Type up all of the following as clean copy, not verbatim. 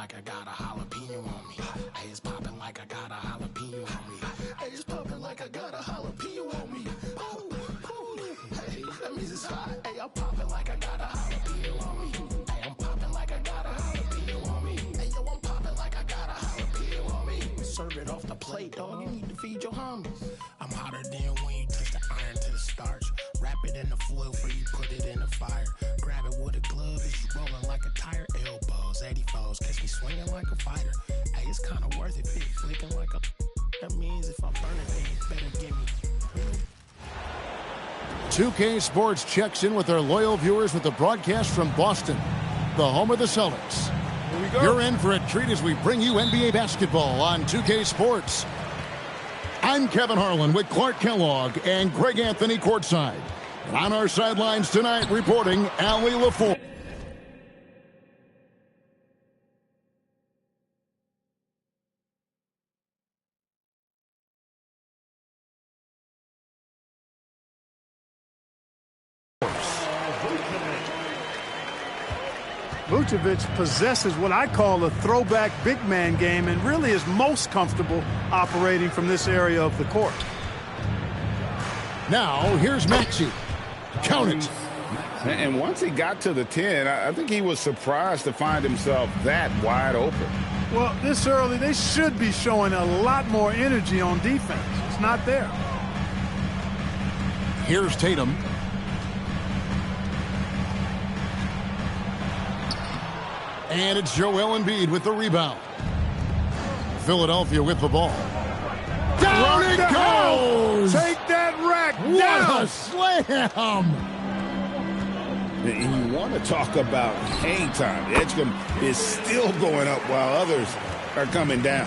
like I got a jalapeno on me. Hey, it's popping like I got a jalapeno on me. Hey, it's popping like I got a jalapeno on me. Ooh, ooh. Hey, that means it's hot. Hey, I'm popping like I got a jalapeno on me. Hey, I'm popping like I got a jalapeno on me. Hey, yo, I'm popping like I got a jalapeno on me. Serve it off the plate, dog. You need to feed your homies. I'm hotter than when you touch the iron to the starch. Wrap it in the foil before you put it in the fire. Grab it with a glove as you rolling like a tire. Elbows, 84s, catch me swinging like a fighter. Hey, it's kind of worth it, big flicking like a... That means if I'm burning things, better give me... 2K Sports checks in with their loyal viewers with the broadcast from Boston, the home of the Celtics. Here we go. You're in for a treat as we bring you NBA basketball on 2K Sports. I'm Kevin Harlan with Clark Kellogg and Greg Anthony courtside. And on our sidelines tonight, reporting Allie LaForge. Vucevic possesses what I call a throwback big man game and really is most comfortable operating from this area of the court. Now, here's Maxey. Count it. And once he got to the 10, I think he was surprised to find himself that wide open. Well, this early, they should be showing a lot more energy on defense. It's not there. Here's Tatum. And it's Joel Embiid with the rebound. Philadelphia with the ball. Down it goes! Take that rack down! What a slam! And you want to talk about hang time. Edgecombe is still going up while others are coming down.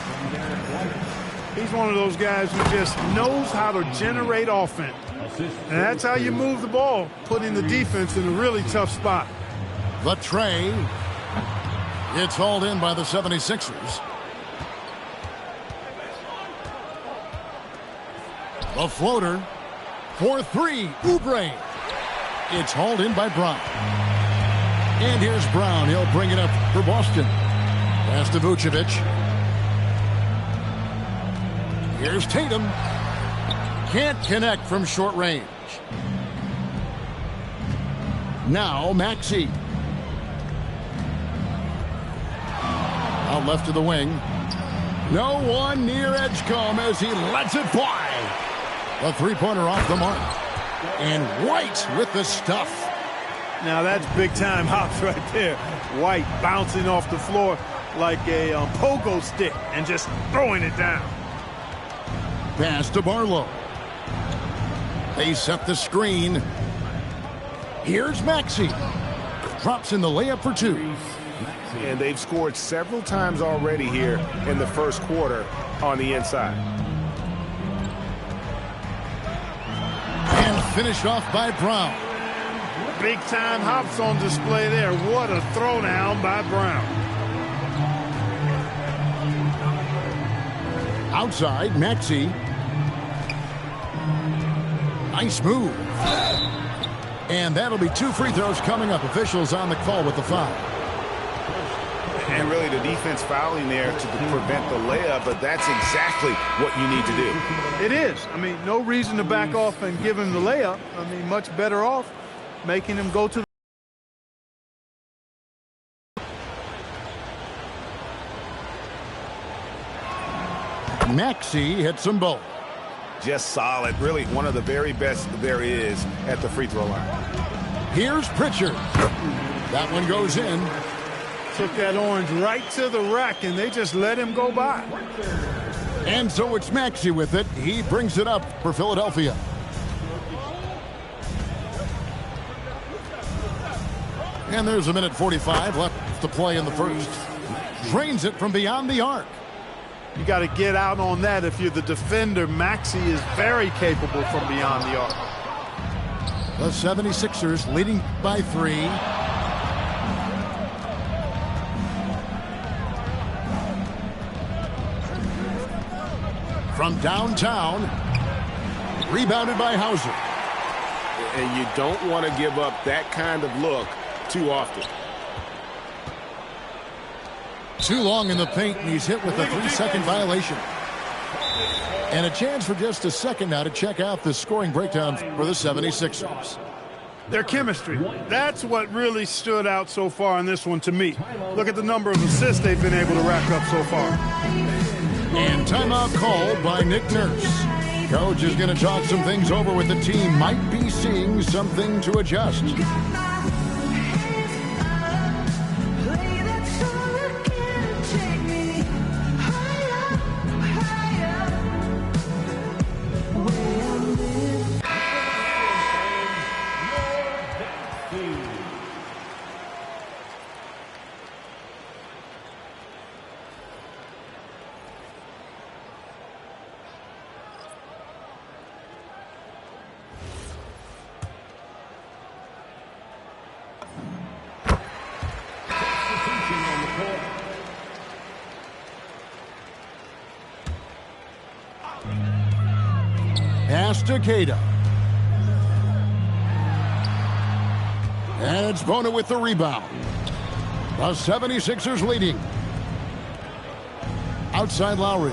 He's one of those guys who just knows how to generate offense. And that's how you move the ball, putting the defense in a really tough spot. The tray. It's hauled in by the 76ers. The floater for three. Oubre. It's hauled in by Brown. And here's Brown. He'll bring it up for Boston. Pass to Vucevic. Here's Tatum. Can't connect from short range. Now Maxey. Out left to the wing. No one near Edgecombe as he lets it fly. A three-pointer off the mark. And White with the stuff. Now that's big-time hops right there. White bouncing off the floor like a pogo stick and just throwing it down. Pass to Barlow. They set the screen. Here's Maxey. Drops in the layup for two. And they've scored several times already here in the first quarter on the inside. And finished off by Brown. Big-time hops on display there. What a throwdown by Brown. Outside, Maxey. Nice move. And that'll be two free throws coming up. Officials on the call with the foul. And really the defense fouling there to prevent the layup, but that's exactly what you need to do. It is. I mean, no reason to back off and give him the layup. I mean, much better off making him go to the... Maxey hits them both. Just solid. Really one of the very best there is at the free throw line. Here's Pritchard. That one goes in. Took that orange right to the rack, and they just let him go by. And so it's Maxey with it. He brings it up for Philadelphia. And there's a minute 45 left to play in the first. Drains it from beyond the arc. You got to get out on that if you're the defender. Maxey is very capable from beyond the arc. The 76ers leading by 3. From downtown, rebounded by Hauser. And you don't want to give up that kind of look too often. Too long in the paint, and he's hit with a 3-second violation. And a chance for just a second now to check out the scoring breakdown for the 76ers. Their chemistry. That's what really stood out so far in this one to me. Look at the number of assists they've been able to rack up so far. And timeout called by Nick Nurse. Coach is going to talk some things over with the team. Might be seeing something to adjust. Takeda. And it's Bona with the rebound. The 76ers leading. Outside Lowry.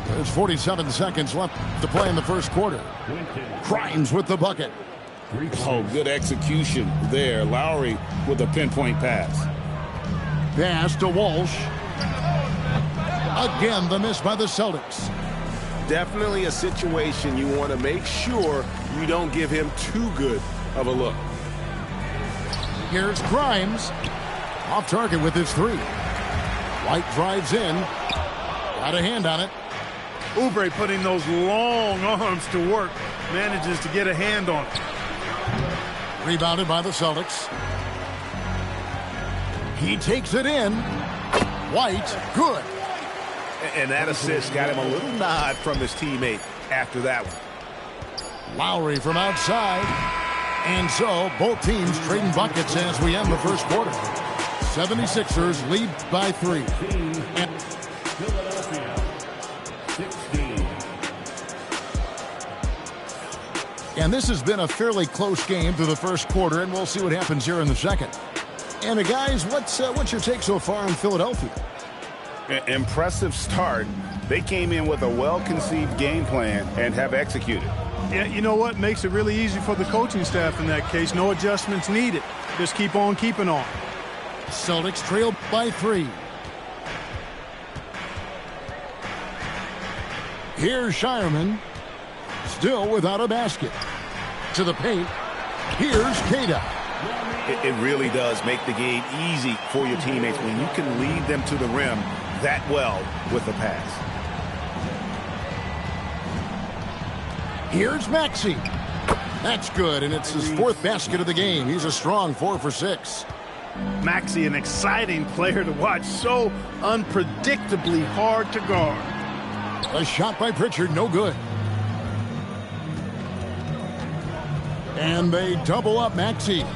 There's 47 seconds left to play in the first quarter. Grimes with the bucket. Oh, good execution there. Lowry with a pinpoint pass. Pass to Walsh. Again, the miss by the Celtics. Definitely a situation you want to make sure you don't give him too good of a look. Here's Grimes. Off target with his three. White drives in. Got a hand on it. Oubre putting those long arms to work. Manages to get a hand on it. Rebounded by the Celtics. He takes it in. White, good. And that assist got him a little nod from his teammate after that one. Lowry from outside. And so both teams trading buckets as we end the first quarter. 76ers lead by 3. And this has been a fairly close game through the first quarter, and we'll see what happens here in the second. And guys, what's your take so far on Philadelphia? Impressive start. They came in with a well-conceived game plan and have executed. Yeah, you know what? Makes it really easy for the coaching staff in that case. No adjustments needed. Just keep on keeping on. Celtics trail by 3. Here's Shireman. Still without a basket. To the paint. Here's Queta. It really does make the game easy for your teammates when you can lead them to the rim that well with a pass. Here's Maxey. That's good, and it's his 4th basket of the game. He's a strong 4 for 6. Maxey, an exciting player to watch. So unpredictably hard to guard. A shot by Pritchard, no good. And they double up Maxey.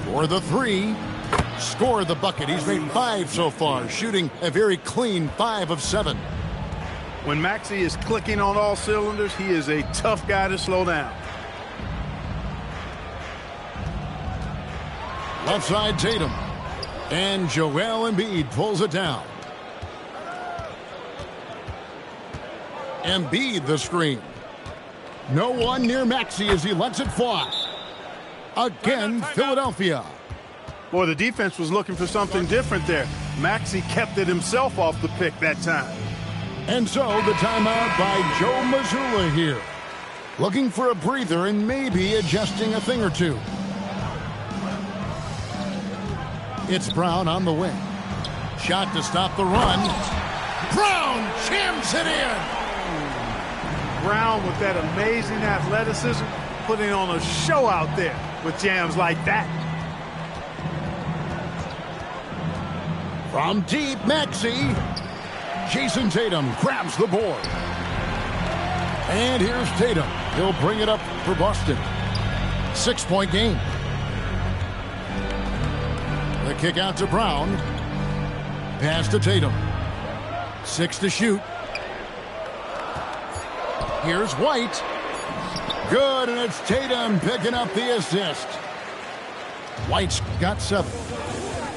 For the 3, score the bucket. He's made 5 so far, shooting a very clean 5 of 7. When Maxey is clicking on all cylinders, he is a tough guy to slow down. Left side Tatum. And Joel Embiid pulls it down. Embiid the screen. No one near Maxey as he lets it fly. Again, Philadelphia. Boy, the defense was looking for something different there. Maxey kept it himself off the pick that time. And so the timeout by Joe Mazzulla here. Looking for a breather and maybe adjusting a thing or two. It's Brown on the wing. Shot to stop the run. Brown jams it in. Brown with that amazing athleticism, putting on a show out there with jams like that. From deep, Maxey. Jason Tatum grabs the board. And here's Tatum. He'll bring it up for Boston. 6-point game. The kick out to Brown. Pass to Tatum. 6 to shoot. Here's White. Good, and it's Tatum picking up the assist. White's got 7.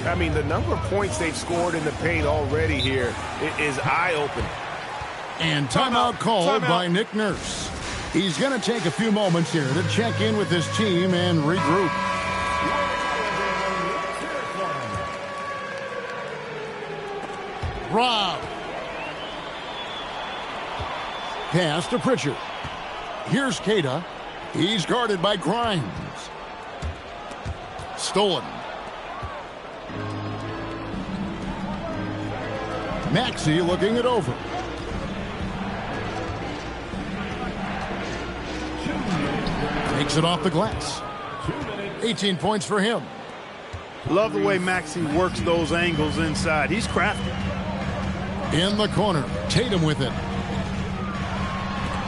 I mean, the number of points they've scored in the paint already here is eye-opening. And timeout called by Nick Nurse. He's going to take a few moments here to check in with his team and regroup. Rob. Pass to Pritchard. Here's Queta. He's guarded by Grimes. Stolen. Maxey looking it over. Takes it off the glass. 18 points for him. Love the way Maxey works those angles inside. He's crafty. In the corner, Tatum with it.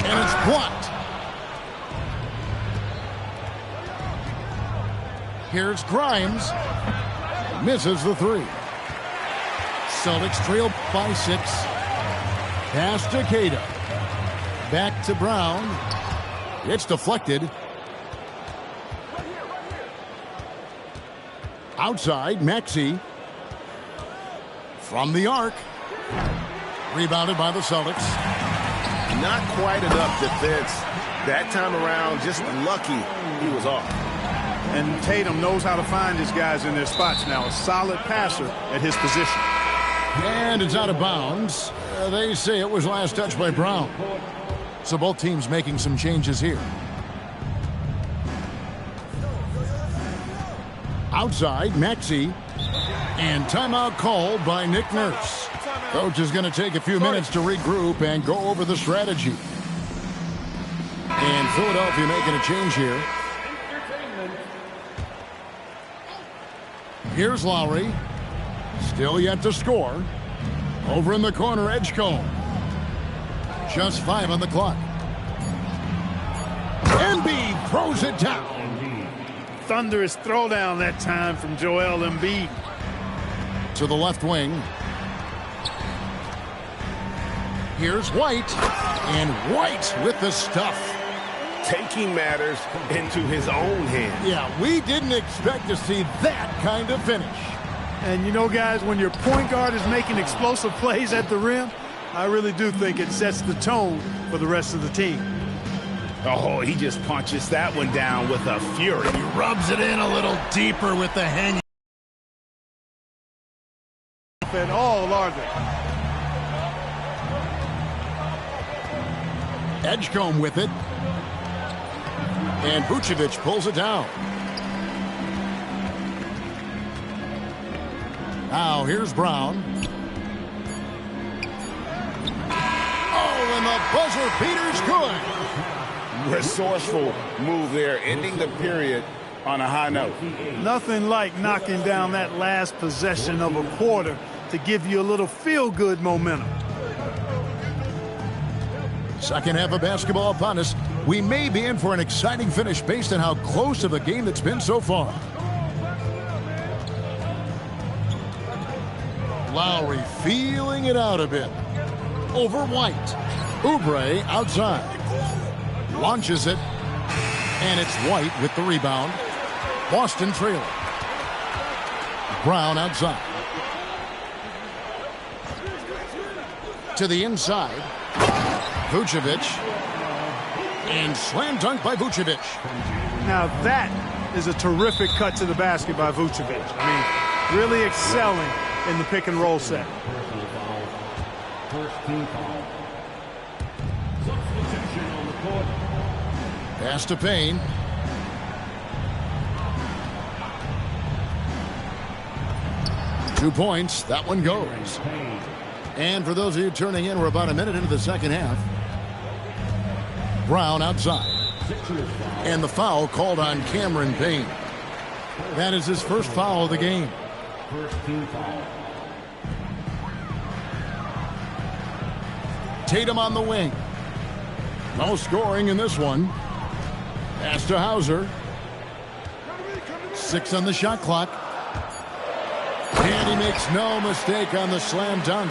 And it's blocked. Here's Grimes. Misses the 3. Celtics trail by 6. Pass to Queta. Back to Brown. It's deflected. Outside, Maxey. From the arc. Rebounded by the Celtics. Not quite enough defense. That time around, just lucky he was off. And Tatum knows how to find his guys in their spots now. A solid passer at his position. And it's out of bounds. They say it was last touched by Brown. So both teams making some changes here. Outside, Maxey. And timeout called by Nick Nurse. Coach is going to take a few minutes to regroup and go over the strategy. And Philadelphia making a change here. Here's Lowry. Still yet to score. Over in the corner, Edgecombe. Just 5 on the clock. Embiid throws it down. Thunderous throwdown that time from Joel Embiid. To the left wing. Here's White. And White with the stuff. Taking matters into his own hands. Yeah, we didn't expect to see that kind of finish. And you know, guys, when your point guard is making explosive plays at the rim, I really do think it sets the tone for the rest of the team. Oh, he just punches that one down with a fury. He rubs it in a little deeper with the hang. At all, are they? Edgecombe with it. And Vucevic pulls it down. Now here's Brown. Oh, and the buzzer beater's good. Resourceful move there, ending the period on a high note. Nothing like knocking down that last possession of a quarter to give you a little feel-good momentum. Second half of basketball upon us. We may be in for an exciting finish based on how close of a game it's been so far. Lowry feeling it out a bit. Over White. Oubre outside. Launches it. And it's White with the rebound. Boston trailing. Brown outside. To the inside. Vucevic. And slam dunk by Vucevic. Now that is a terrific cut to the basket by Vucevic. I mean, really excelling in the pick and roll set. Pass to Payne. Two points. That one goes. And for those of you turning in, we're about a minute into the second half. Brown outside. And the foul called on Cameron Payne. That is his first foul of the game. Tatum on the wing. No scoring in this one. Pass to Hauser. 6 on the shot clock. And he makes no mistake on the slam dunk.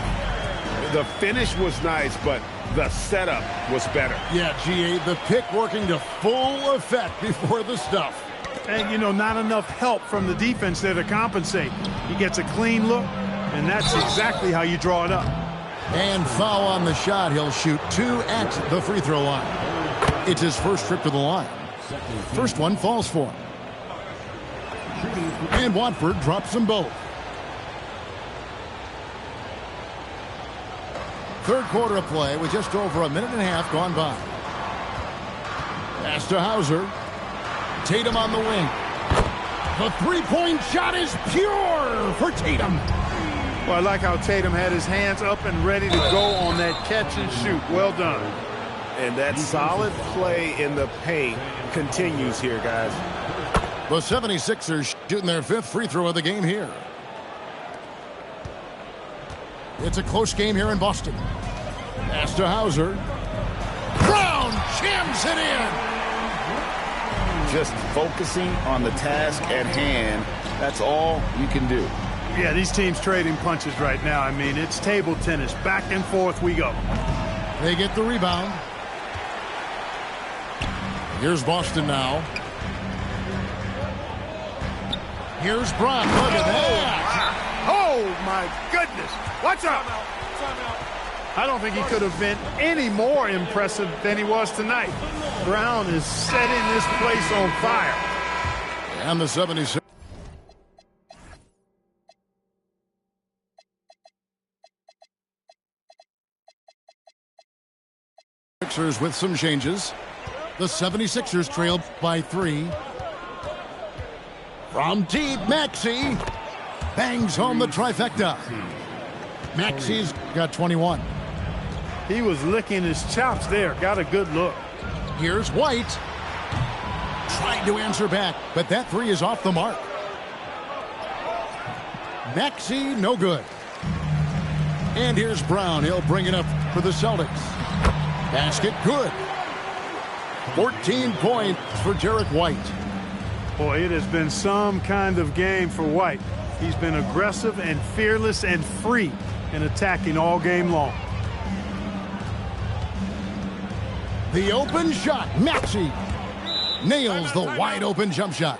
The finish was nice, but the setup was better. Yeah, GA, the pick working to full effect before the stuff. And, you know, not enough help from the defense there to compensate. He gets a clean look, and that's exactly how you draw it up. And foul on the shot. He'll shoot 2 at the free throw line. It's his first trip to the line. First one falls for him. And Watford drops them both. Third quarter of play with just over a minute and a half gone by. Pass to Hauser. Tatum on the wing. The three-point shot is pure for Tatum. Well, I like how Tatum had his hands up and ready to go on that catch and shoot. Well done. And that solid play in the paint continues here, guys. The 76ers shooting their 5th free throw of the game here. It's a close game here in Boston. Pass to Hauser. Brown jams it in. Just focusing on the task at hand, that's all you can do. Yeah, these teams trading punches right now. I mean, it's table tennis. Back and forth we go. They get the rebound. Here's Boston now. Here's Brown. Look at that. Oh, my goodness. Watch out. I don't think he could have been any more impressive than he was tonight. Brown is setting this place on fire. And the 76ers. With some changes. The 76ers trailed by 3. From deep, Maxey bangs home the trifecta. Maxey's got 21. He was licking his chops there. Got a good look. Here's White. Trying to answer back, but that 3 is off the mark. Maxey, no good. And here's Brown. He'll bring it up for the Celtics. Basket good. 14 points for Derek White. Boy, it has been some kind of game for White. He's been aggressive and fearless and free in attacking all game long. The open shot. Maxey nails the wide open jump shot.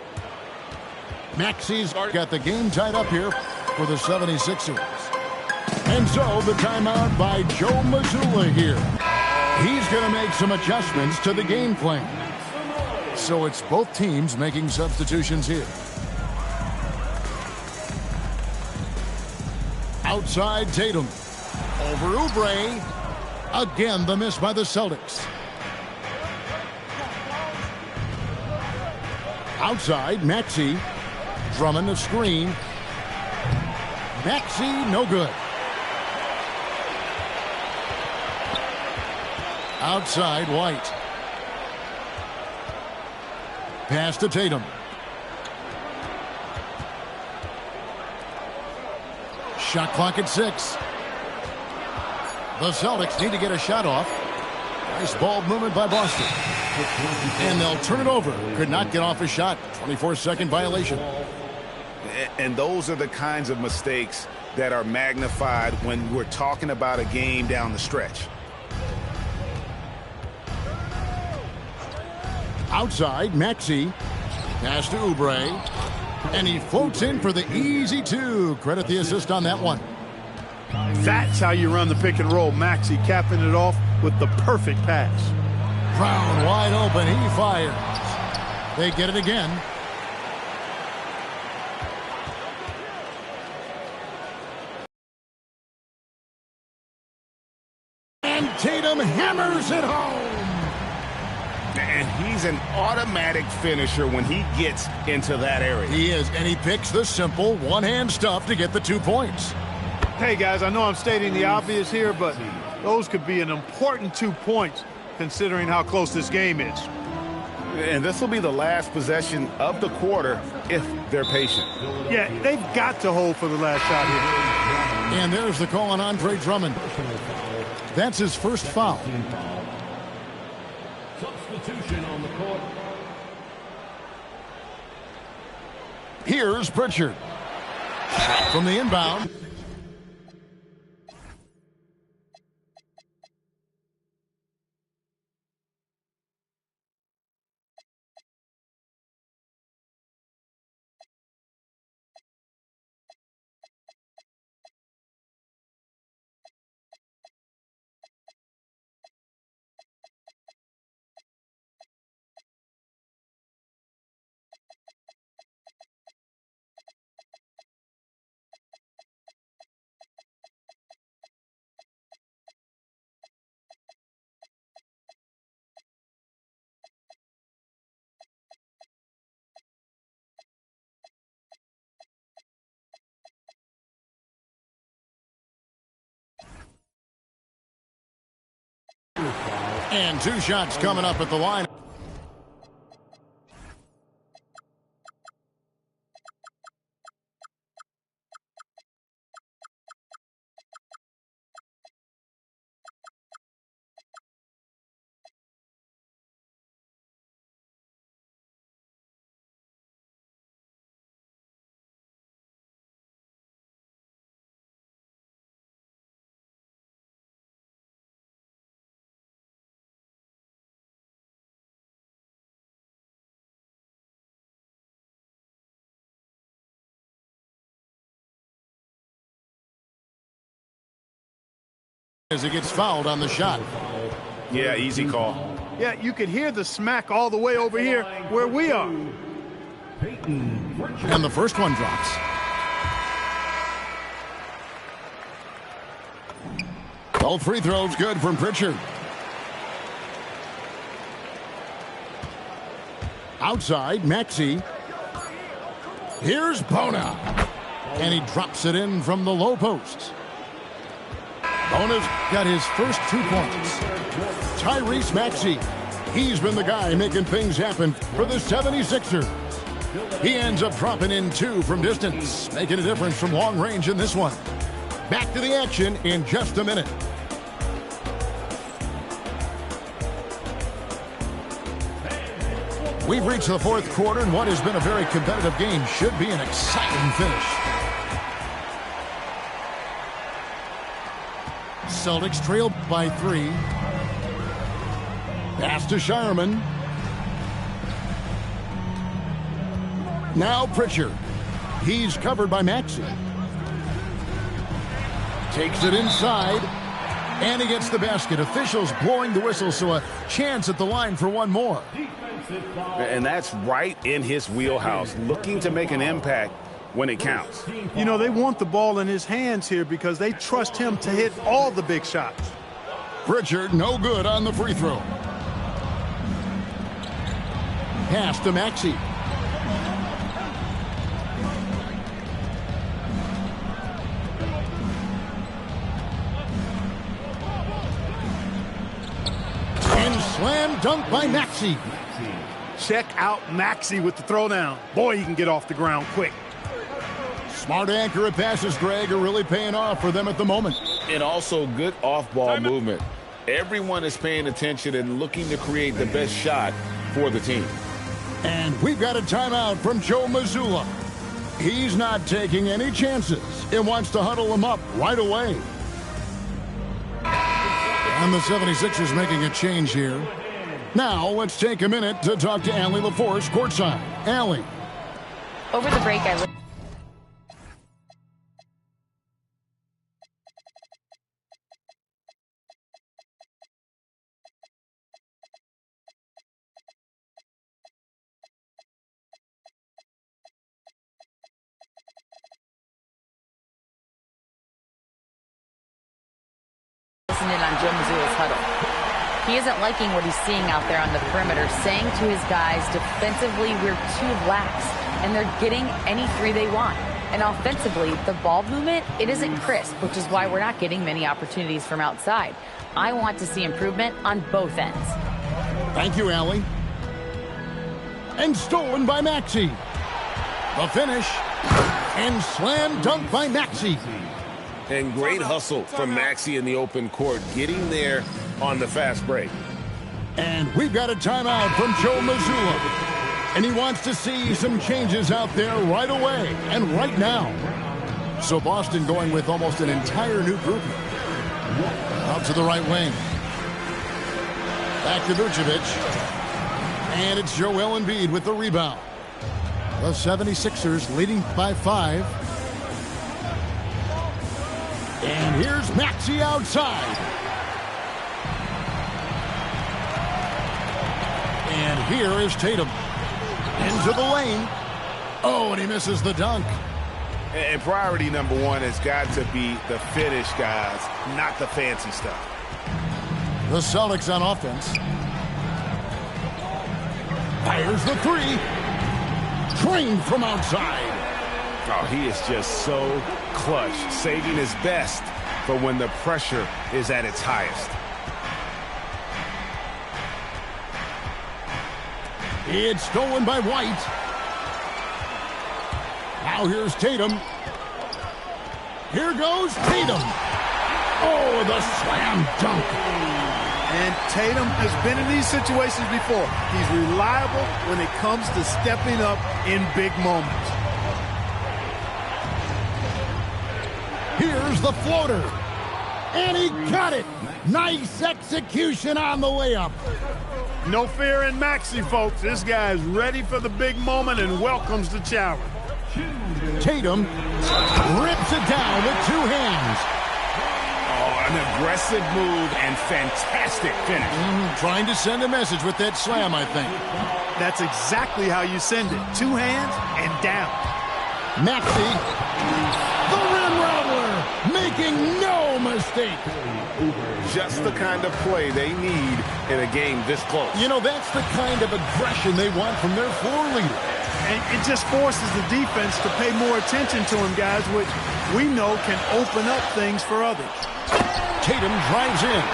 Maxey's got the game tied up here for the 76ers. And so the timeout by Joe Mazzulla here. He's going to make some adjustments to the game plan. So it's both teams making substitutions here. Outside Tatum. Over Oubre. Again, the miss by the Celtics. Outside, Maxey. Drummond the screen. Maxey, no good. Outside, White. Pass to Tatum. Shot clock at 6. The Celtics need to get a shot off. Nice ball movement by Boston. And they'll turn it over. Could not get off a shot. 24-second violation. And those are the kinds of mistakes that are magnified when we're talking about a game down the stretch. Outside, Maxey. Pass to Oubre. And he floats in for the easy 2. Credit the assist on that one. That's how you run the pick and roll. Maxey capping it off with the perfect pass. Brown wide open. He fires. They get it again. And Tatum hammers it home. And he's an automatic finisher when he gets into that area. He is, and he picks the simple one-hand stuff to get the 2 points. Hey, guys, I know I'm stating the obvious here, but those could be an important 2 points considering how close this game is. And this will be the last possession of the quarter if they're patient. Yeah, they've got to hold for the last shot here. And there's the call on Andre Drummond. That's his first foul. Substitution on the court. Here's Pritchard. From the inbound. And 2 shots coming up at the line. As he gets fouled on the shot. Yeah, easy call. Yeah, you could hear the smack all the way over here where we are. And the first one drops. Both free throws good from Pritchard. Outside, Maxey. Here's Bona. And he drops it in from the low post. Bona's got his first 2 points. Tyrese Maxey. He's been the guy making things happen for the 76ers. He ends up dropping in 2 from distance, making a difference from long range in this one. Back to the action in just a minute. We've reached the 4th quarter, and what has been a very competitive game should be an exciting finish. Celtics trail by 3. Pass to Shireman. Now Pritchard. He's covered by Maxey. Takes it inside. And he gets the basket. Officials blowing the whistle, so a chance at the line for one more. And that's right in his wheelhouse, looking to make an impact when it counts. You know, they want the ball in his hands here because they trust him to hit all the big shots. Pritchard, no good on the free throw. Pass to Maxey. And slam dunk by Maxey. Check out Maxey with the throwdown. Boy, he can get off the ground quick. Smart accurate passes, Greg, are really paying off for them at the moment. And also good off-ball movement. Everyone is paying attention and looking to create the best shot for the team. And we've got a timeout from Joe Mazzulla. He's not taking any chances. It wants to huddle him up right away. And the 76ers making a change here. Now let's take a minute to talk to Allie LaForce courtside. Allie. Over the break, listening on Joe Mazzulla's huddle. He isn't liking what he's seeing out there on the perimeter, saying to his guys, defensively, we're too lax, and they're getting any 3 they want. And offensively, the ball movement, it isn't crisp, which is why we're not getting many opportunities from outside. I want to see improvement on both ends. Thank you, Allie. And stolen by Maxey. The finish. And slam dunk by Maxey. And great hustle from Maxey in the open court, getting there on the fast break. And we've got a timeout from Joe Mazzulla. And he wants to see some changes out there right away and right now. So Boston going with almost an entire new group. Out to the right wing. Back to Vucevic. And it's Joel Embiid with the rebound. The 76ers leading by 5. And here's Maxey outside. And here is Tatum. Into the lane. Oh, and he misses the dunk. And priority number 1 has got to be the finish, guys, not the fancy stuff. The Celtics on offense. Fires the 3. Trained from outside. Oh, he is just so clutch, saving his best for when the pressure is at its highest. It's stolen by White. Now here's Tatum. Here goes Tatum. Oh, the slam dunk. And Tatum has been in these situations before. He's reliable when it comes to stepping up in big moments. Here's the floater. And he got it. Nice execution on the layup. No fear in Maxey, folks. This guy is ready for the big moment and welcomes the challenge. Tatum rips it down with two hands. Oh, an aggressive move and fantastic finish. Trying to send a message with that slam, I think. That's exactly how you send it. Two hands and down. Maxey, the rim rattler, making no mistake. Just the kind of play they need in a game this close. You know, that's the kind of aggression they want from their floor leader. And it just forces the defense to pay more attention to him, guys, which we know can open up things for others. Tatum drives in.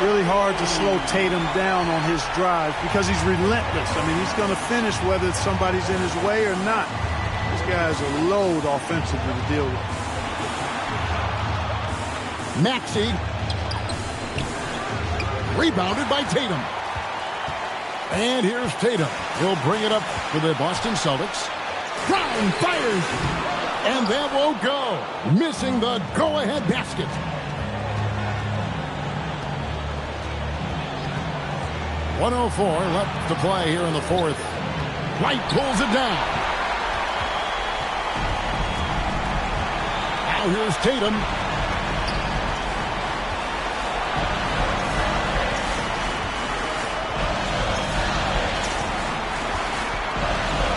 Really hard to slow Tatum down on his drive because he's relentless. I mean, he's going to finish whether somebody's in his way or not. This guy's a load offensively to deal with. Maxey. Rebounded by Tatum. And here's Tatum. He'll bring it up for the Boston Celtics. Brown fires. And that won't go. Missing the go-ahead basket. .104 left to play here in the fourth. White pulls it down. Now here's Tatum.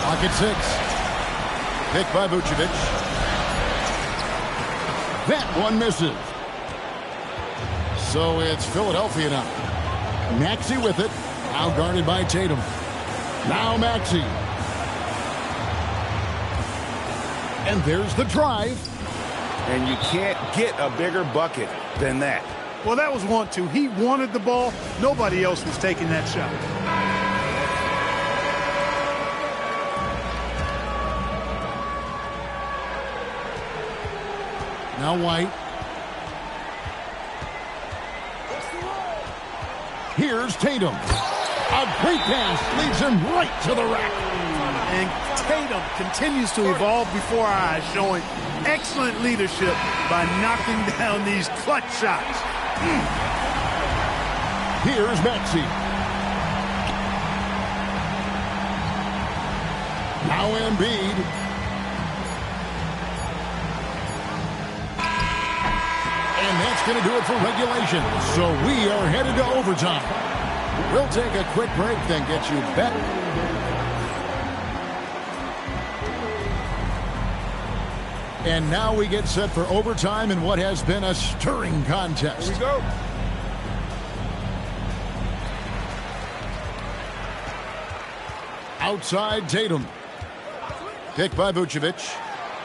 Pocket six. Picked by Vucevic. That one misses. So it's Philadelphia now. Maxey with it. Now guarded by Tatum. Now Maxey. And there's the drive. And you can't get a bigger bucket than that. Well, that was 1-2. He wanted the ball. Nobody else was taking that shot. Now White. Here's Tatum. A great pass leads him right to the rack. And Tatum continues to evolve before our eyes, showing excellent leadership by knocking down these clutch shots. Here's Maxey. Now Embiid. And that's going to do it for regulation. So we are headed to overtime. We'll take a quick break, then get you back. And now we get set for overtime in what has been a stirring contest. Here we go. Outside Tatum. Picked by Vucevic.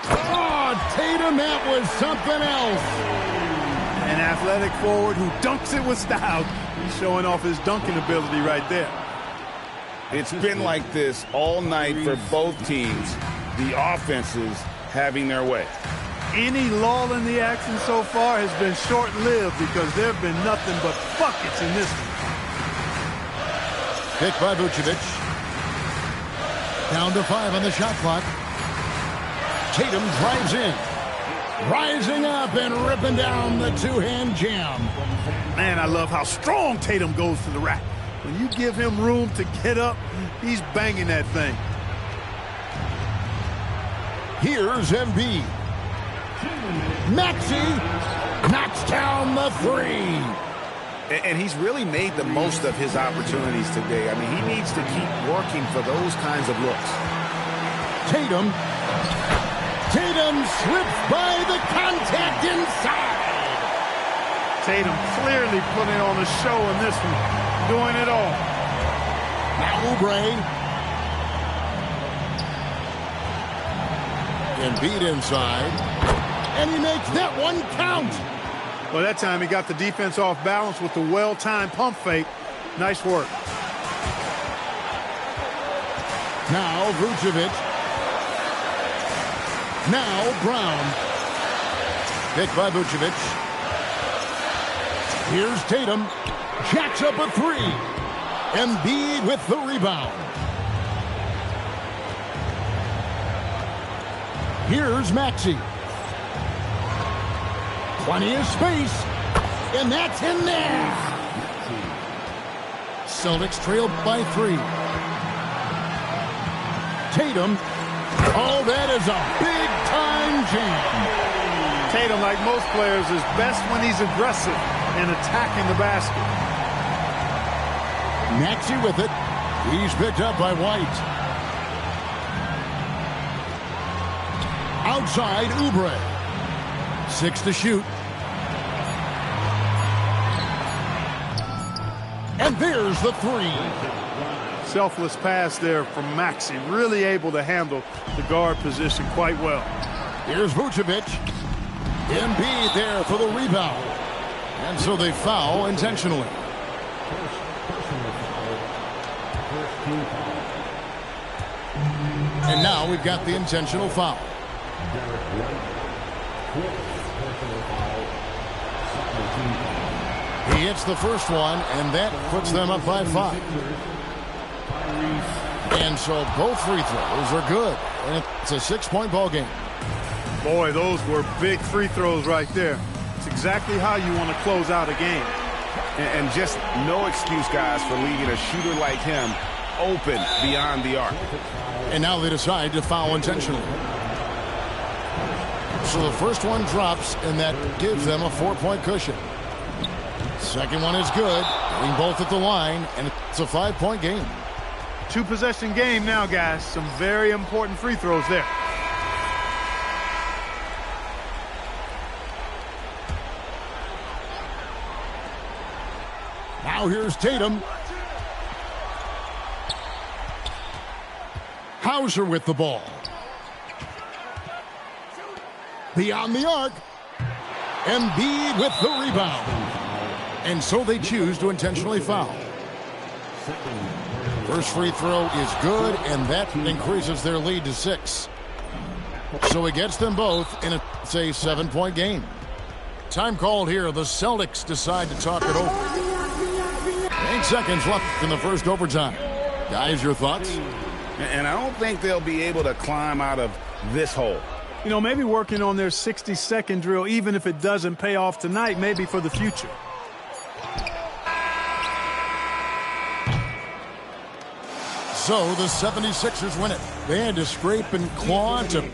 Oh, Tatum, that was something else. An athletic forward who dunks it with style. He's showing off his dunking ability right there. It's been like this all night for both teams. The offenses having their way. Any lull in the action so far has been short-lived because there have been nothing but buckets in this one. Picked by Vucevic. Down to 5 on the shot clock. Tatum drives in. Rising up and ripping down the two-hand jam. Man, I love how strong Tatum goes to the rack. When you give him room to get up, he's banging that thing. Here's Embiid. Maxey knocks down the three. And he's really made the most of his opportunities today. I mean, he needs to keep working for those kinds of looks. Tatum slips by the contact inside. Tatum clearly putting on a show in this one, doing it all. Now Oubre. Embiid inside. And he makes that one count. Well, that time he got the defense off balance with the well-timed pump fake. Nice work. Now Vucevic. Now Brown. Picked by Vucevic. Here's Tatum. Jacks up a three. Embiid with the rebound. Here's Maxey. Plenty of space. And that's in there. Celtics trailed by 3. Tatum. Oh, that is a big-time jam. Tatum, like most players, is best when he's aggressive and attacking the basket. Maxey with it. He's picked up by White. Outside, Oubre. 6 to shoot. And there's the 3. Selfless pass there from Maxey. Really able to handle the guard position quite well. Here's Vucevic. Embiid there for the rebound. And so they foul intentionally. And now we've got the intentional foul. He hits the first one, and that puts them up by 5. And so both free throws are good. And it's a 6-point ball game. Boy, those were big free throws right there. It's exactly how you want to close out a game. And just no excuse, guys, for leaving a shooter like him open beyond the arc. And now they decide to foul intentionally. So the first one drops, and that gives them a 4-point cushion. Second one is good. Getting both at the line, and it's a 5-point game. 2-possession game now, guys. Some very important free throws there. Now here's Tatum. Hauser with the ball. Beyond the arc. Embiid with the rebound. And so they choose to intentionally foul. First free throw is good, and that increases their lead to 6. So it gets them both, and it's a 7-point game. Time called here. The Celtics decide to talk it over. 8 seconds left in the first overtime. Guys, your thoughts? And I don't think they'll be able to climb out of this hole. You know, maybe working on their 60-second drill, even if it doesn't pay off tonight, maybe for the future. So the 76ers win it. They had to scrape and claw to